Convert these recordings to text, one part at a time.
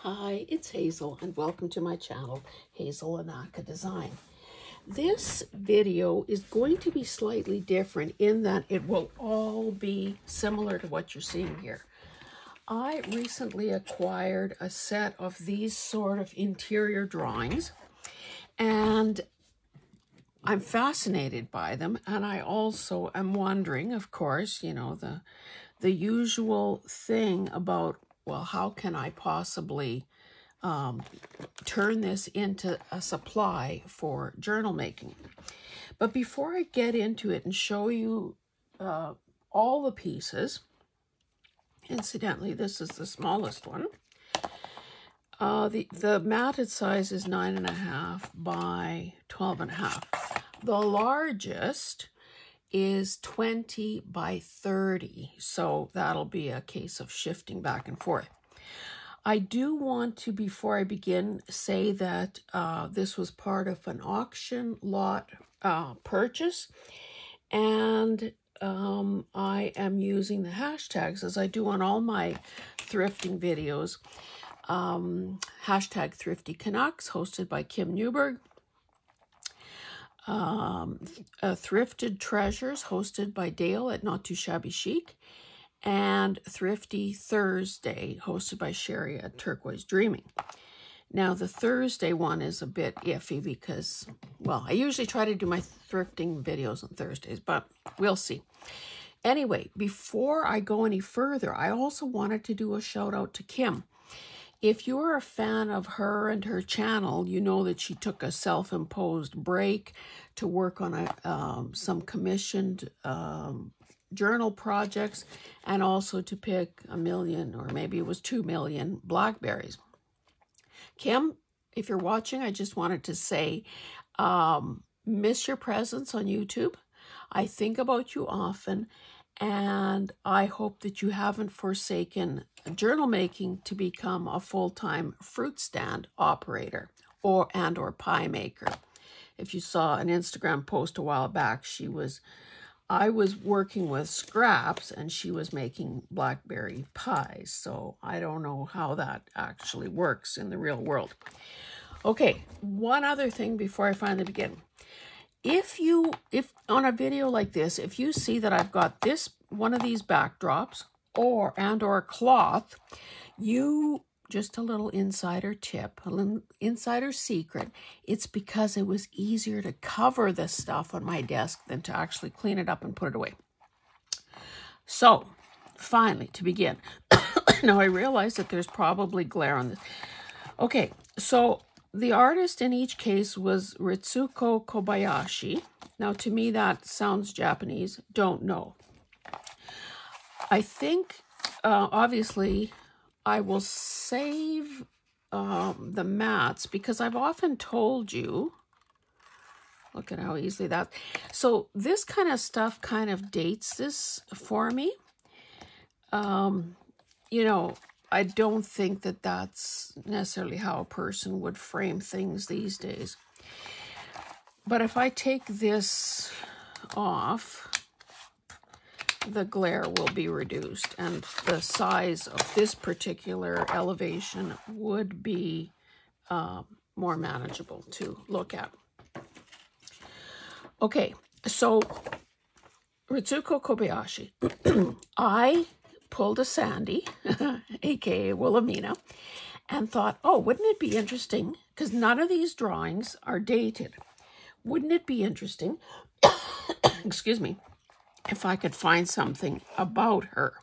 Hi, it's Hazel and welcome to my channel, Hazel Anaka Design. This video is going to be slightly different in that it will all be similar to what you're seeing here. I recently acquired a set of these sort of interior drawings and I'm fascinated by them, and I also am wondering, of course, you know, the usual thing about, well, how can I possibly turn this into a supply for journal making? But before I get into it and show you all the pieces, incidentally, this is the smallest one. The matted size is 9.5 by 12.5. The largest is 20 by 30, so that'll be a case of shifting back and forth. I do want to, before I begin, say that this was part of an auction lot purchase, and I am using the hashtags as I do on all my thrifting videos. Hashtag Thrifty Canucks, hosted by Kim Newberg. Thrifted Treasures, hosted by Dale at Not Too Shabby Chic. And Thrifty Thursday, hosted by Sheree at Turquoise Dreaming. Now, the Thursday one is a bit iffy because, well, I usually try to do my thrifting videos on Thursdays, but we'll see. Anyway, before I go any further, I also wanted to do a shout out to Kim. If you're a fan of her and her channel, you know that she took a self-imposed break to work on some commissioned journal projects, and also to pick 1 million, or maybe it was 2 million blackberries. Kim, if you're watching, I just wanted to say, miss your presence on YouTube. I think about you often, and I hope that you haven't forsaken journal making to become a full-time fruit stand operator or pie maker. If you saw an Instagram post a while back, I was working with scraps and she was making blackberry pies. So I don't know how that actually works in the real world. Okay, one other thing before I finally begin. If on a video like this, if you see that I've got one of these backdrops or cloth, just a little insider tip, a little insider secret, it's because it was easier to cover this stuff on my desk than to actually clean it up and put it away. So, finally, to begin. Now, I realize that there's probably glare on this. Okay, so the artist in each case was Ritsuko Kobayashi. Now, to me, that sounds Japanese. Don't know. I think, obviously, I will save the mats because I've often told you, look at how easily that, so this kind of stuff kind of dates this for me. You know, I don't think that that's necessarily how a person would frame things these days. But if I take this off, the glare will be reduced and the size of this particular elevation would be more manageable to look at. Okay, so Ritsuko Kobayashi. I pulled a Sandy, aka Wilhelmina, and thought, oh, wouldn't it be interesting, because none of these drawings are dated, wouldn't it be interesting, excuse me, if I could find something about her?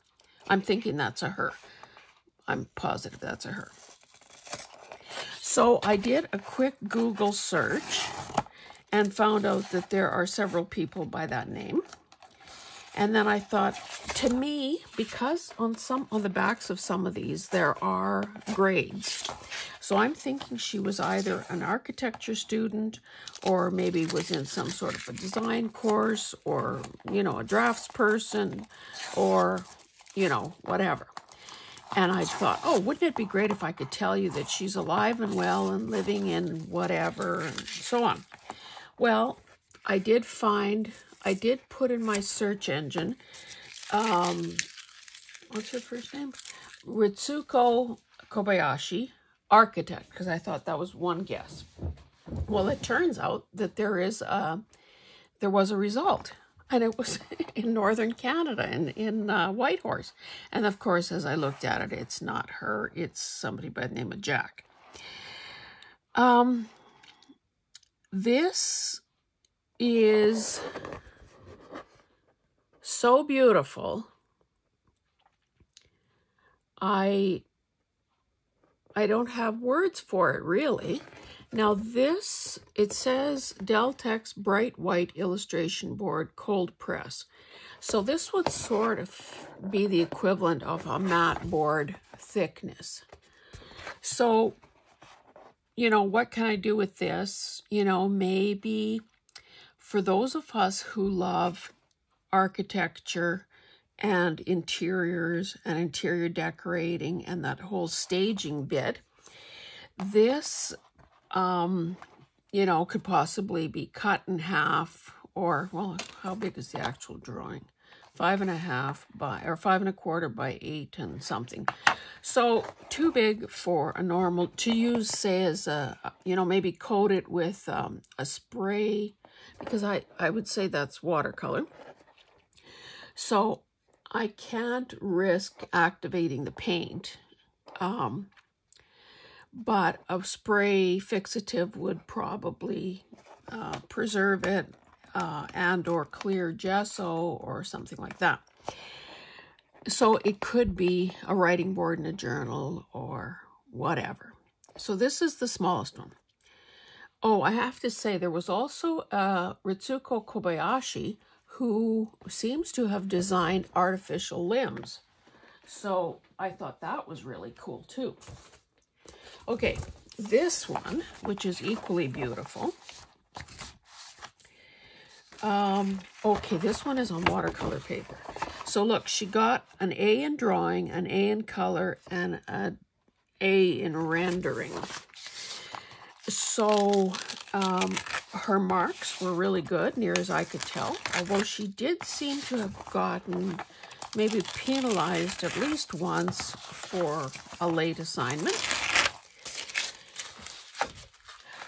I'm thinking that's a her. I'm positive that's a her. So I did a quick Google search and found out that there are several people by that name. And then I thought, to me, because on the backs of some of these, there are grades. So I'm thinking she was either an architecture student or maybe was in some sort of a design course or, you know, a drafts person or, you know, whatever. And I thought, oh, wouldn't it be great if I could tell you that she's alive and well and living in whatever and so on. Well, I did put in my search engine, what's her first name? Ritsuko Kobayashi, architect, because I thought that was one guess. Well, it turns out that there was a result, and it was in northern Canada, in Whitehorse. And of course, as I looked at it, it's not her, it's somebody by the name of Jack. This is so beautiful. I don't have words for it, really. Now this, it says Deltex Bright White Illustration Board Cold Press. So this would sort of be the equivalent of a matte board thickness. So, you know, what can I do with this? You know, maybe for those of us who love architecture and interiors and interior decorating and that whole staging bit, this, you know, could possibly be cut in half, or, well, how big is the actual drawing? 5.5 by, or 5 1/4 by 8 and something. So too big for a normal, to use, say, as a, you know, maybe coat it with a spray, because I would say that's watercolor. So I can't risk activating the paint, but a spray fixative would probably preserve it, and or clear gesso or something like that. So it could be a writing board in a journal or whatever. So this is the smallest one. Oh, I have to say, there was also Ritsuko Kobayashi, who seems to have designed artificial limbs. So I thought that was really cool too. Okay, this one, which is equally beautiful. Okay, this one is on watercolor paper. So look, she got an A in drawing, an A in color, and an A in rendering. So her marks were really good, near as I could tell, although she did seem to have gotten maybe penalized at least once for a late assignment.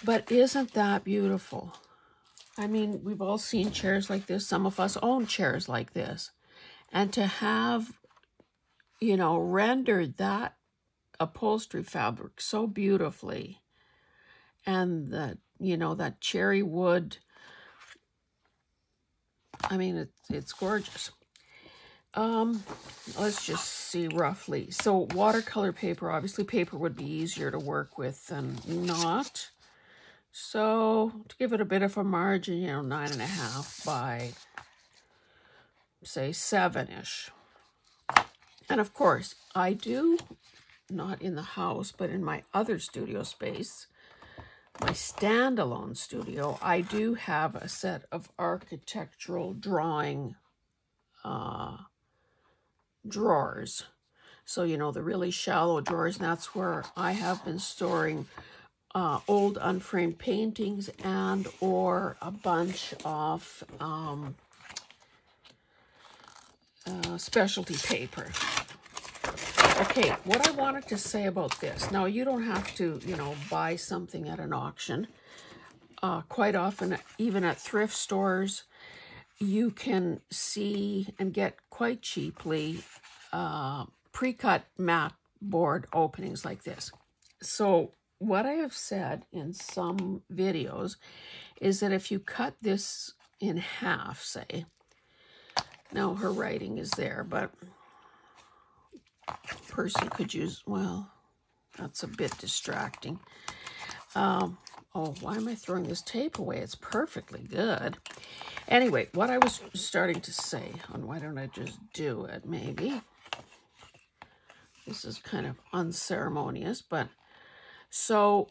But isn't that beautiful? I mean, we've all seen chairs like this. Some of us own chairs like this. And to have, you know, rendered that upholstery fabric so beautifully, and that, you know, that cherry wood, I mean, it's gorgeous. Let's just see roughly. So watercolor paper, obviously paper would be easier to work with than not. So to give it a bit of a margin, you know, 9.5 by, say, 7-ish. And of course, I do, not in the house, but in my other studio space, my standalone studio, I do have a set of architectural drawing drawers. So, you know, the really shallow drawers, and that's where I have been storing old unframed paintings and or a bunch of specialty paper. Okay, what I wanted to say about this. Now, you don't have to, you know, buy something at an auction. Quite often, even at thrift stores, you can see and get quite cheaply pre-cut matte board openings like this. So what I have said in some videos is that if you cut this in half, say, now her writing is there, but a person could use, well, that's a bit distracting. Oh, why am I throwing this tape away? It's perfectly good. Anyway, what I was starting to say, and why don't I just do it, maybe? This is kind of unceremonious, but so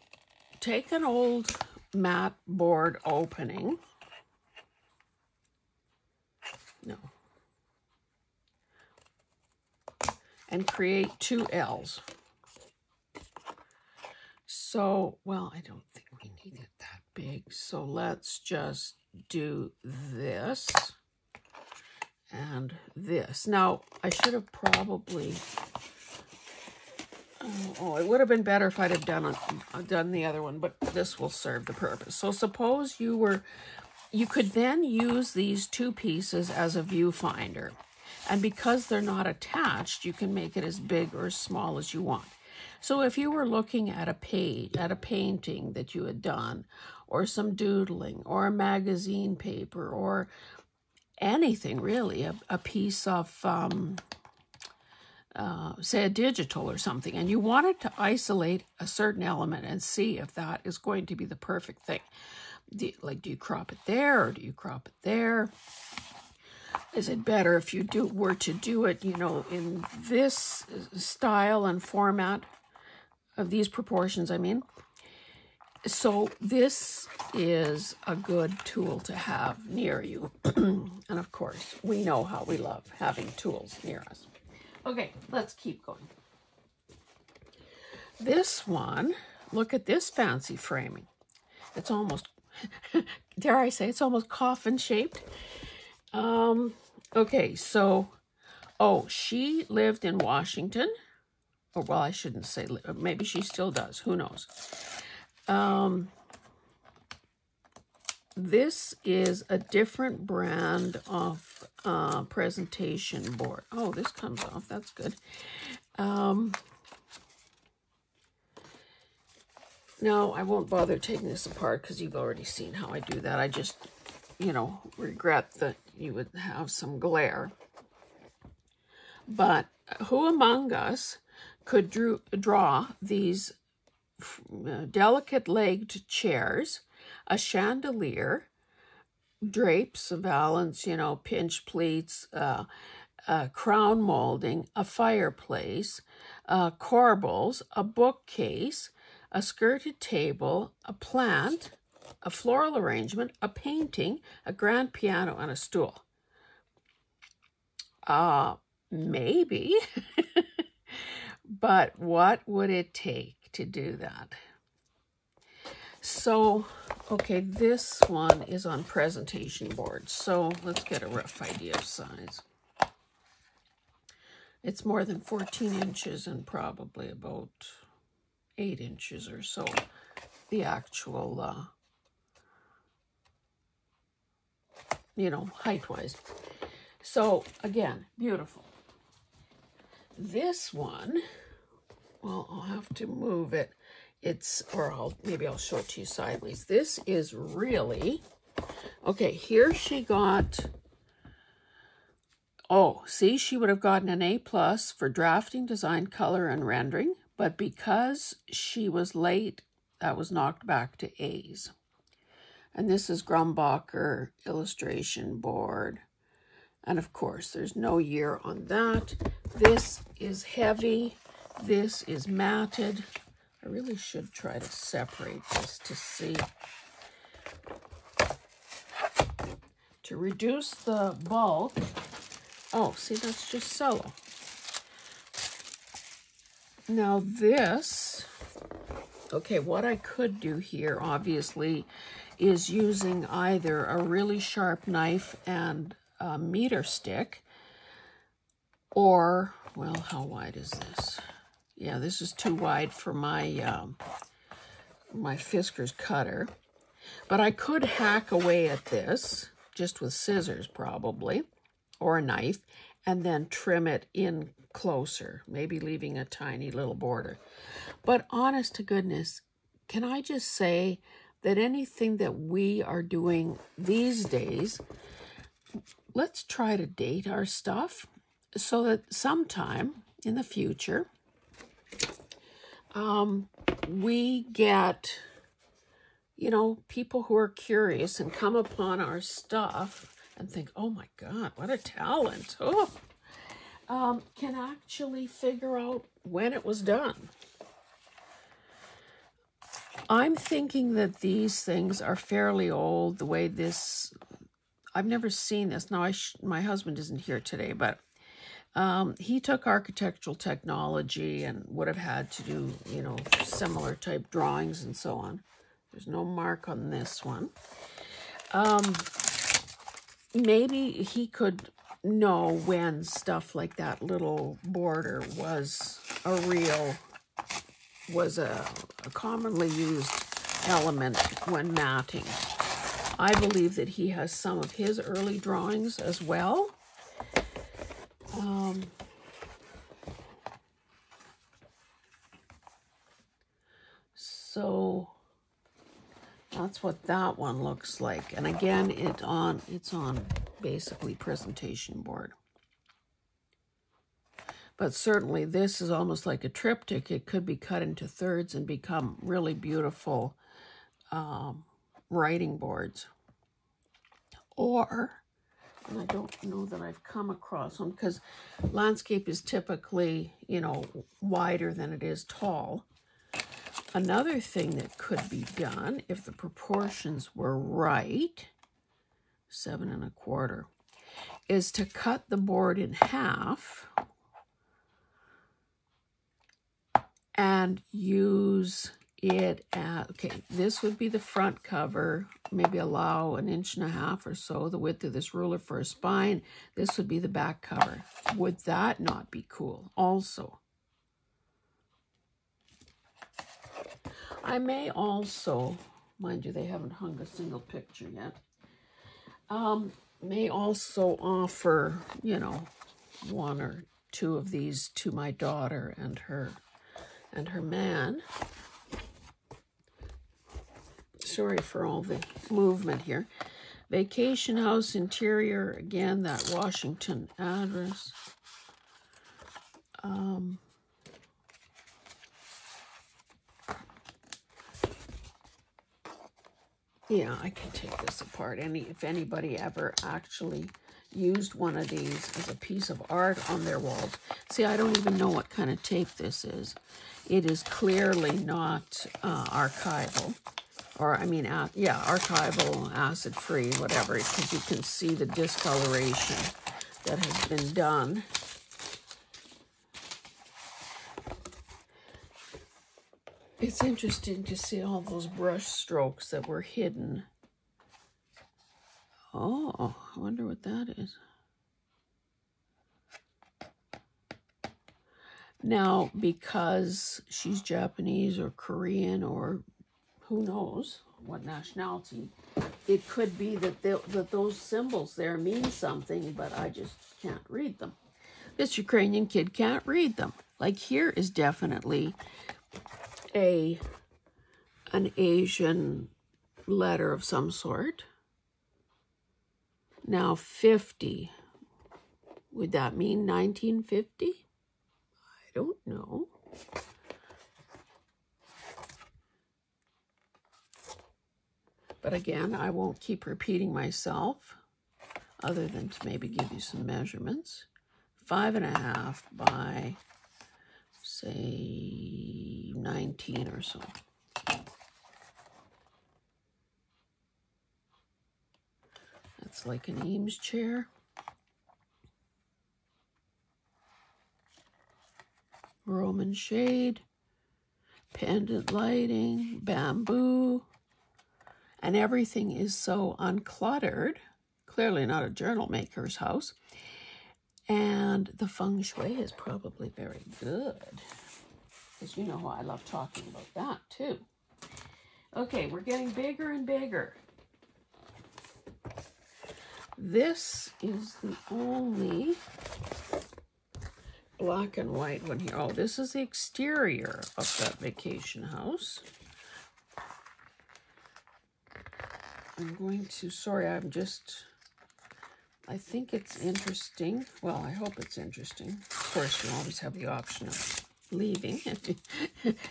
take an old matte board opening. No. And create 2 L's. So, well, I don't think we need it that big. So let's just do this and this. Now, I should have probably Oh, it would have been better if I'd have done the other one, but this will serve the purpose. So suppose you could then use these two pieces as a viewfinder. And because they're not attached, you can make it as big or as small as you want. So if you were looking at a painting that you had done, or some doodling, or a magazine paper, or anything really, a piece of, say, a digital or something, and you wanted to isolate a certain element and see if that is going to be the perfect thing. Do you crop it there, or do you crop it there? Is it better if you were to do it, you know, in this style and format of these proportions, I mean? So this is a good tool to have near you. And of course, we know how we love having tools near us. Okay, let's keep going. This one, look at this fancy framing. It's almost, dare I say, it's almost coffin shaped. Okay, so, oh, she lived in Washington. Or, well, I shouldn't say, maybe she still does. Who knows? This is a different brand of presentation board. Oh, this comes off. That's good. No, I won't bother taking this apart because you've already seen how I do that. I just, you know, regret that you would have some glare. But who among us could draw these delicate-legged chairs, a chandelier, drapes, valance, you know, pinch pleats, crown molding, a fireplace, corbels, a bookcase, a skirted table, a plant, a floral arrangement, a painting, a grand piano, and a stool? Maybe. But what would it take to do that? So, okay, this one is on presentation board. So let's get a rough idea of size. It's more than 14 inches and probably about 8 inches or so, the actual, you know, height-wise. So, again, beautiful. This one, well, I'll have to move it. Maybe I'll show it to you sideways. This is really, okay, here she got, oh, see, she would have gotten an A+ for drafting, design, color, and rendering. But because she was late, that was knocked back to A's. And this is Grumbacher illustration board. And of course, there's no year on that. This is heavy. This is matted. I really should try to separate this to see. To reduce the bulk. Oh, see, that's just cello. Now this, okay, what I could do here, obviously, is using either a really sharp knife and a meter stick, or, well, how wide is this? Yeah, this is too wide for my my Fisker's cutter. But I could hack away at this, just with scissors probably, or a knife, and then trim it in closer, maybe leaving a tiny little border. But honest to goodness, can I just say that anything that we are doing these days, let's try to date our stuff so that sometime in the future, we get, you know, people who are curious and come upon our stuff and think, oh my God, what a talent. Oh, can actually figure out when it was done. I'm thinking that these things are fairly old, the way this, I've never seen this. Now, my husband isn't here today, but he took architectural technology and would have had to do, you know, similar type drawings and so on. There's no mark on this one. Maybe he could know when stuff like that little border was a real was a commonly used element when matting. I believe that he has some of his early drawings as well. So that's what that one looks like. And again, it's on basically presentation board. But certainly this is almost like a triptych. It could be cut into thirds and become really beautiful writing boards. Or, and I don't know that I've come across one, because landscape is typically, you know, wider than it is tall. Another thing that could be done, if the proportions were right, 7 1/4, is to cut the board in half and use it at, okay, this would be the front cover, maybe allow 1.5 inches or so, the width of this ruler for a spine. This would be the back cover. Would that not be cool also? I may also, mind you, they haven't hung a single picture yet, may also offer, you know, 1 or 2 of these to my daughter and her man. Sorry for all the movement here. Vacation house interior, again, that Washington address. Yeah, I can take this apart. If anybody ever actually used one of these as a piece of art on their walls. See, I don't even know what kind of tape this is. It is clearly not archival. Or, I mean, yeah, archival, acid-free, whatever, because you can see the discoloration that has been done. It's interesting to see all those brush strokes that were hidden. Oh, I wonder what that is. Now, because she's Japanese or Korean or who knows what nationality, it could be that those symbols there mean something, but I just can't read them. This Ukrainian kid can't read them. Like, here is definitely an Asian letter of some sort. Now 50, would that mean 1950? I don't know. But again, I won't keep repeating myself other than to maybe give you some measurements. 5.5 by, say, 19 or so. That's like an Eames chair. Roman shade, pendant lighting, bamboo, and everything is so uncluttered. Clearly not a journal maker's house. And the feng shui is probably very good, because you know how I love talking about that too. Okay, we're getting bigger and bigger. This is the only black and white one here. Oh, this is the exterior of that vacation house. I'm going to, sorry, I think it's interesting. Well, I hope it's interesting. Of course, you always have the option of leaving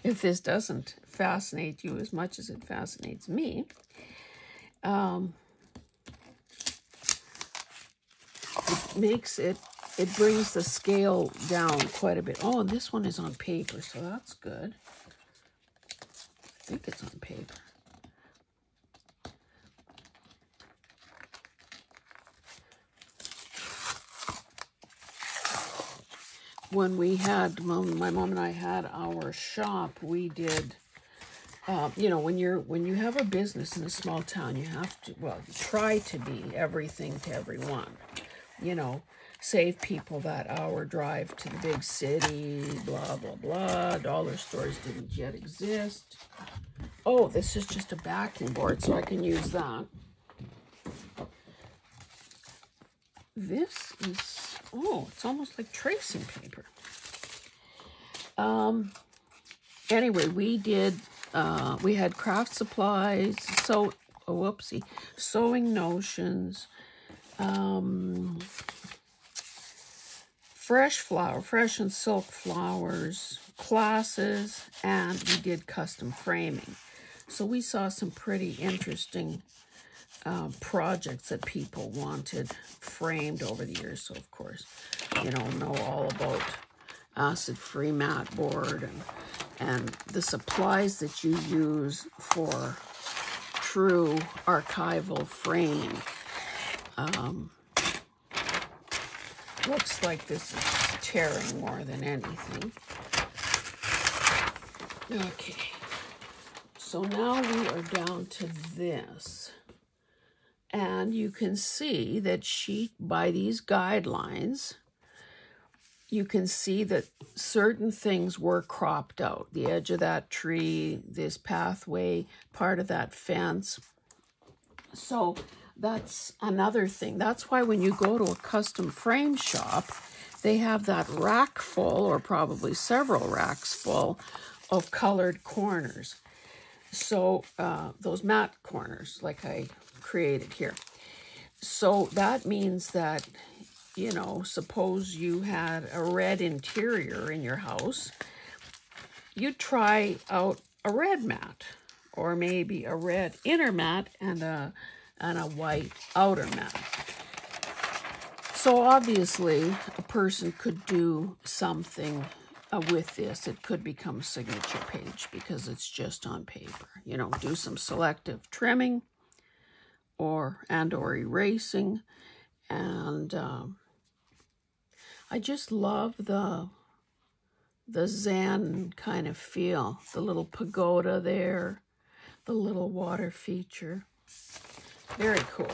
if this doesn't fascinate you as much as it fascinates me. It brings the scale down quite a bit. Oh, and this one is on paper, so that's good. I think it's on paper. When my mom and I had our shop, we did, you know, when you have a business in a small town, you have to, well, you try to be everything to everyone, you know. save people that hour drive to the big city, blah, blah, blah. Dollar stores didn't yet exist. Oh, this is just a backing board, so I can use that. This is, oh, it's almost like tracing paper. Anyway, we had craft supplies, sewing notions, fresh and silk flowers, classes, and we did custom framing. So we saw some pretty interesting projects that people wanted framed over the years. So of course, know all about acid-free mat board and the supplies that you use for true archival framing. Looks like this is tearing more than anything. Okay, so now we are down to this. And you can see that by these guidelines, you can see that certain things were cropped out. The edge of that tree, this pathway, part of that fence. So that's another thing. That's why when you go to a custom frame shop, they have that rack full, or probably several racks full, of colored corners. So those matte corners, like I created here. So that means that, suppose you had a red interior in your house, you'd try out a red mat, or maybe a red inner mat and a white outer mat. So obviously a person could do something with this. It could become a signature page because it's just on paper. Do some selective trimming or erasing, and I just love the Zen kind of feel. The little pagoda there, the little water feature. Very cool.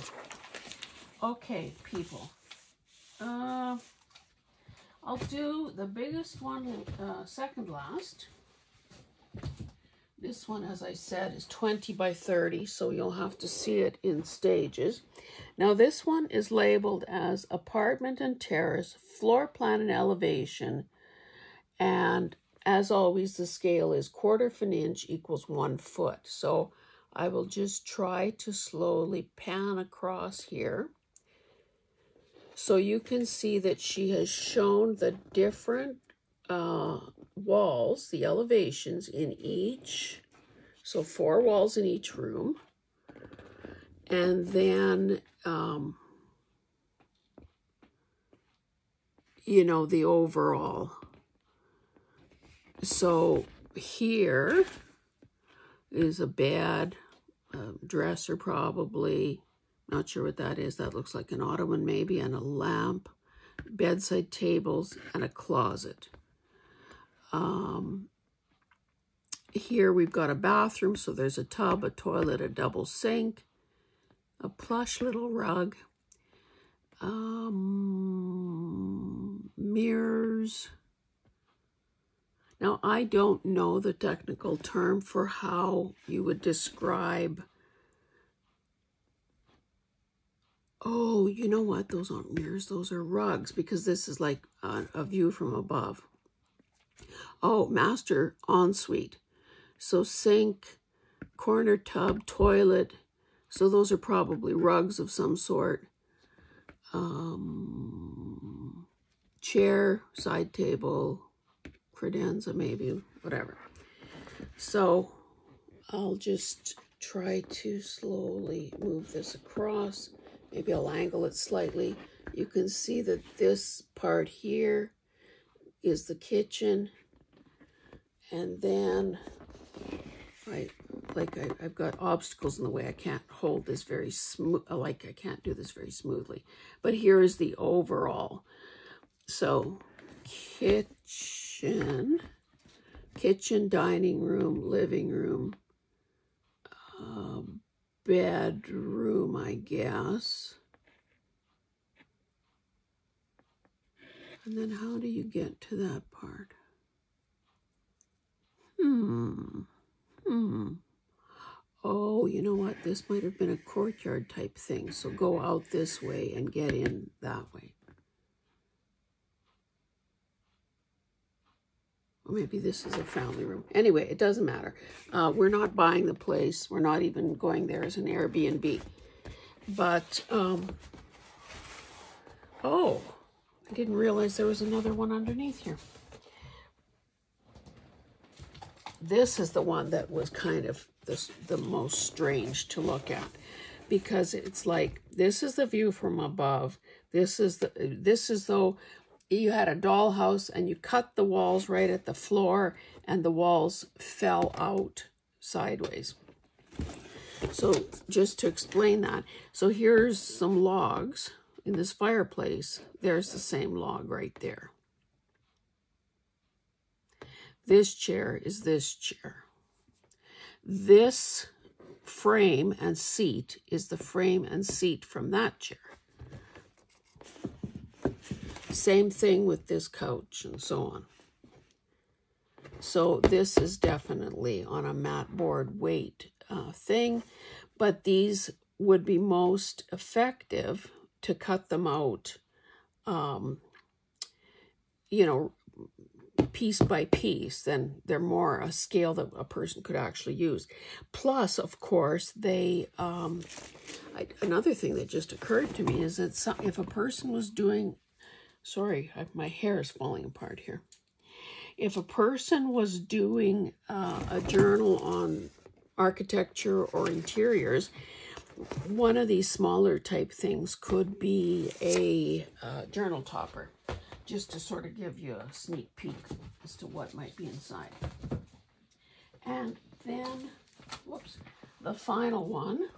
Okay, people. I'll do the biggest one second last. This one, as I said, is 20 by 30, so you'll have to see it in stages. Now this one is labeled as apartment and terrace, floor plan and elevation, and as always the scale is 1/4 inch equals 1 foot. So I will just try to slowly pan across here. So you can see that she has shown the different walls, the elevations in each, so 4 walls in each room, and then the overall. So here is a bed, dresser probably, not sure what that is. That looks like an ottoman maybe, and a lamp, bedside tables, and a closet. Here we've got a bathroom, so there's a tub, a toilet, a double sink, a plush little rug, mirrors. Now, I don't know the technical term for how you would describe. Oh, you know what? Those aren't mirrors. Those are rugs, because this is like a view from above. Oh, master ensuite. So sink, corner tub, toilet. So those are probably rugs of some sort. Chair, side table, credenza maybe, whatever. So I'll just try to slowly move this across. Maybe I'll angle it slightly. You can see that this part here is the kitchen. And then I've got obstacles in the way. I can't hold this very smooth, I can't do this very smoothly. But here is the overall. So kitchen, dining room, living room, bedroom, I guess. And then how do you get to that part? Oh, you know what? This might have been a courtyard type thing. So go out this way and get in that way. Or maybe this is a family room. Anyway, it doesn't matter. We're not buying the place. We're not even going there as an Airbnb. But, oh, I didn't realize there was another one underneath here. This is the one that was kind of the most strange to look at, because it's like, this is the view from above. This is though you had a dollhouse and you cut the walls right at the floor and the walls fell out sideways. So just to explain that, so here's some logs in this fireplace. There's the same log right there. This chair is this chair. This frame and seat is the frame and seat from that chair. Same thing with this couch and so on. So this is definitely on a mat board weight thing, but these would be most effective to cut them out, you know, piece by piece. Then they're more a scale that a person could actually use. Plus, of course, they, another thing that just occurred to me is that if a person was doing, sorry, my hair is falling apart here. If a person was doing a journal on architecture or interiors, one of these smaller type things could be a journal topper, just to sort of give you a sneak peek as to what might be inside. And then, whoops, the final one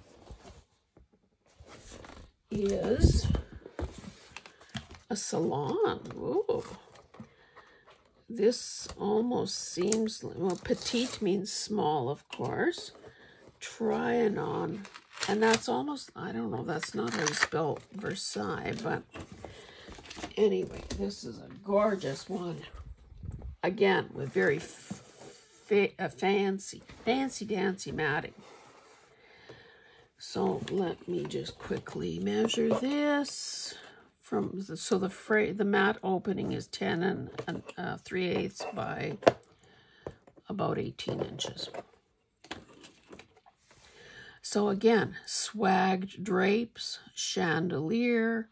is a salon. Ooh. This almost seems, well, petite means small, of course. Trianon, and that's almost, I don't know, that's not how you spell Versailles, but anyway, this is a gorgeous one. Again, with very fancy dancy matting. So let me just quickly measure this. So the mat opening is 10 and 3/8 by about 18 inches. So again, swagged drapes, chandelier,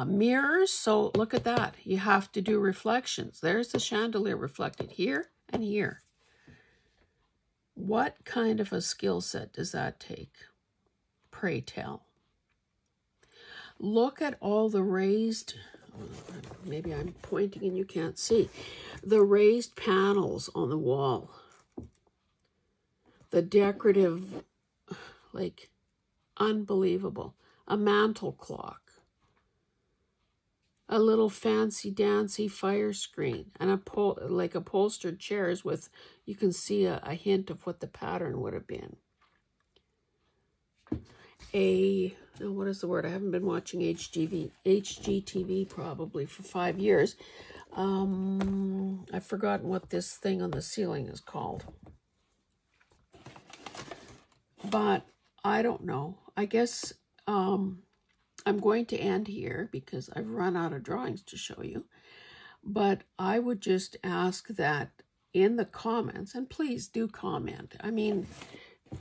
mirrors. So look at that. You have to do reflections. There's the chandelier reflected here and here. What kind of a skill set does that take? Pray tell. Look at all the raised, maybe I'm pointing and you can't see, the raised panels on the wall. The decorative, like, unbelievable. A mantle clock. A little fancy dancy fire screen. And like upholstered chairs with, you can see a hint of what the pattern would have been. What is the word? I haven't been watching HGTV probably for 5 years. I've forgotten what this thing on the ceiling is called. But I don't know. I guess I'm going to end here because I've run out of drawings to show you. But I would just ask that in the comments, and please do comment. I mean,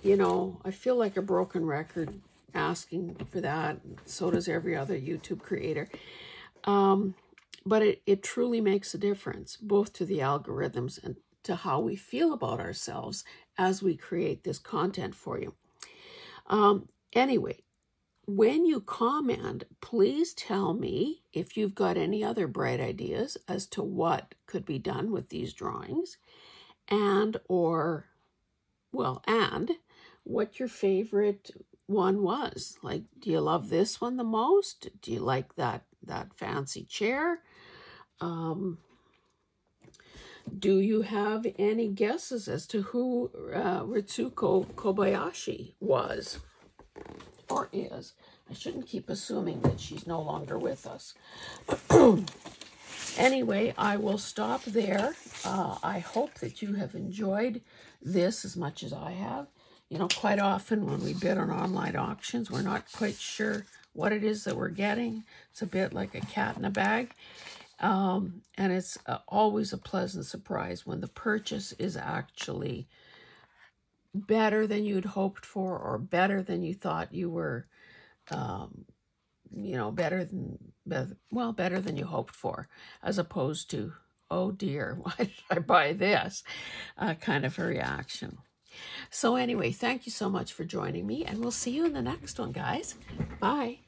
you know, I feel like a broken record asking for that. So does every other YouTube creator. But it truly makes a difference, both to the algorithms and to how we feel about ourselves as we create this content for you. Anyway, when you comment, please tell me if you've got any other bright ideas as to what could be done with these drawings, and what your favorite one was. Like, do you love this one the most? Do you like that fancy chair? Do you have any guesses as to who Ritsuko Kobayashi was or is? I shouldn't keep assuming that she's no longer with us. Anyway, I will stop there. I hope that you have enjoyed this as much as I have. You know, quite often when we bid on online auctions, we're not quite sure what it is that we're getting. It's a bit like a cat in a bag. And it's always a pleasant surprise when the purchase is actually better than you'd hoped for, or better than you thought you were, you know, better than you hoped for, as opposed to, oh dear, why did I buy this, kind of a reaction. So anyway, thank you so much for joining me, and we'll see you in the next one, guys. Bye.